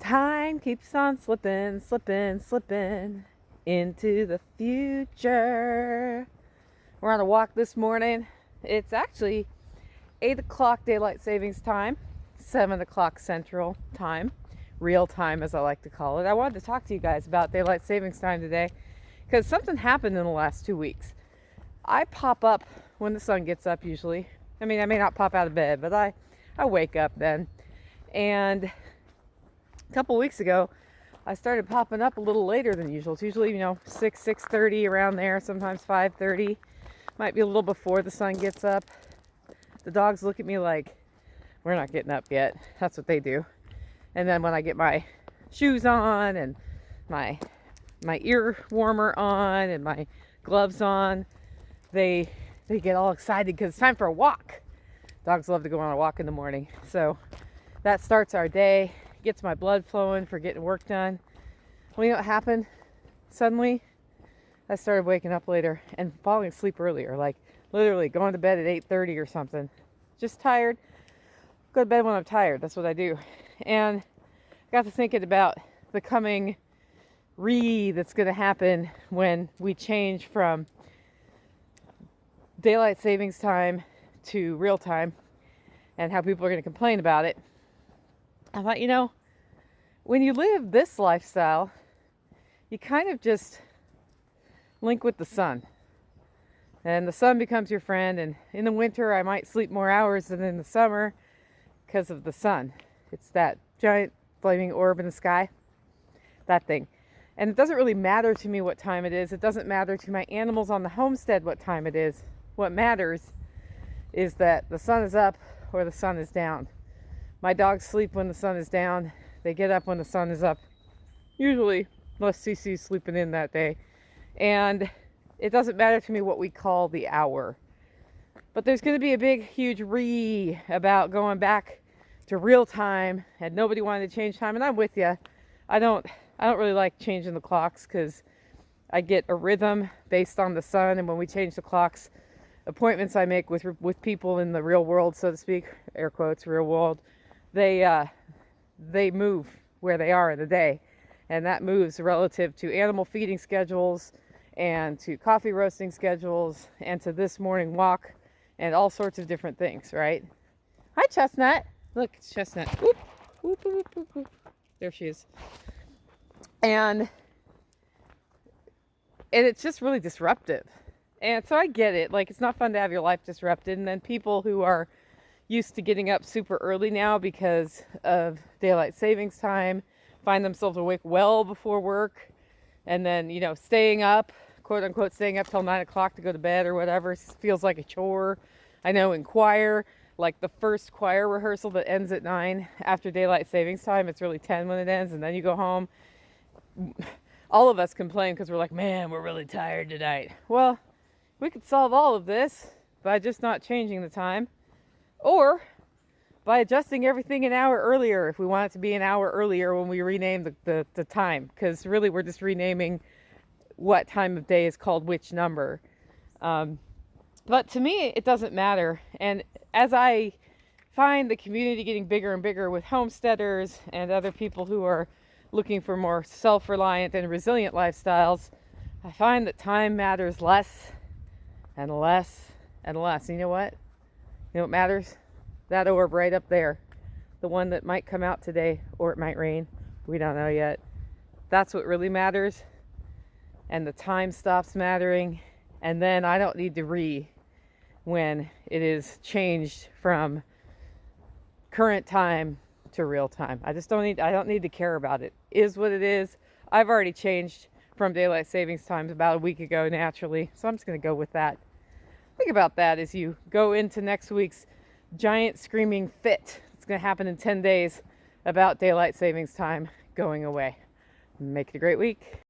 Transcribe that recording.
Time keeps on slipping, slipping, slipping into the future. We're on a walk this morning. It's actually 8 o'clock daylight savings time, 7 o'clock central time, real time as I like to call it. I wanted to talk to you guys about daylight savings time today because something happened in the last 2 weeks. I pop up when the sun gets up usually. I mean, I may not pop out of bed, but I wake up then. And a couple weeks ago, I started popping up a little later than usual. It's usually, 6:30 around there, sometimes 5:30. Might be a little before the sun gets up. The dogs look at me like, we're not getting up yet. That's what they do. And then when I get my shoes on and my ear warmer on and my gloves on, they get all excited because it's time for a walk. Dogs love to go on a walk in the morning. So that starts our day. Gets my blood flowing for getting work done. Well, you know what happened? Suddenly, I started waking up later and falling asleep earlier. Like literally going to bed at 8:30 or something. Just tired. Go to bed when I'm tired. That's what I do. And I got to thinking about the coming that's going to happen when we change from daylight savings time to real time and how people are going to complain about it. I thought, when you live this lifestyle, you kind of just link with the sun. And the sun becomes your friend. And in the winter, I might sleep more hours than in the summer because of the sun. It's that giant flaming orb in the sky, that thing. And it doesn't really matter to me what time it is. It doesn't matter to my animals on the homestead what time it is. What matters is that the sun is up or the sun is down. My dogs sleep when the sun is down. They get up when the sun is up. Usually, unless Cece's sleeping in that day. And it doesn't matter to me what we call the hour. But there's going to be a big, huge about going back to real time. And nobody wanted to change time. And I'm with you. I don't really like changing the clocks because I get a rhythm based on the sun. And when we change the clocks, appointments I make with people in the real world, so to speak, air quotes, real world, they move where they are in the day, and that moves relative to animal feeding schedules and to coffee roasting schedules and to this morning walk and all sorts of different things, right? Hi, Chestnut. Look, it's Chestnut. Whoop, whoop, whoop, whoop, whoop. There she is. And it's just really disruptive. And so I get it. Like, it's not fun to have your life disrupted. And then people who are used to getting up super early now because of daylight savings time find themselves awake well before work, and then staying up, quote unquote, staying up till 9 o'clock to go to bed or whatever feels like a chore. I know in choir, like the first choir rehearsal that ends at 9 after daylight savings time, it's really 10 when it ends, and then you go home. All of us complain because we're like, man, we're really tired tonight. Well, we could solve all of this by just not changing the time, or by adjusting everything an hour earlier if we want it to be an hour earlier when we rename the time. Because really we're just renaming what time of day is called which number. But to me, it doesn't matter. And as I find the community getting bigger and bigger with homesteaders and other people who are looking for more self-reliant and resilient lifestyles, I find that time matters less and less and less. And you know what? You know what matters? That orb right up there. The one that might come out today, or it might rain. We don't know yet. That's what really matters. And the time stops mattering. And then I don't need to when it is changed from current time to real time. I don't need to care about it. It is what it is. I've already changed from daylight savings times about a week ago naturally. So I'm just going to go with that. Think about that as you go into next week's giant screaming fit. It's going to happen in 10 days about daylight savings time going away. Make it a great week.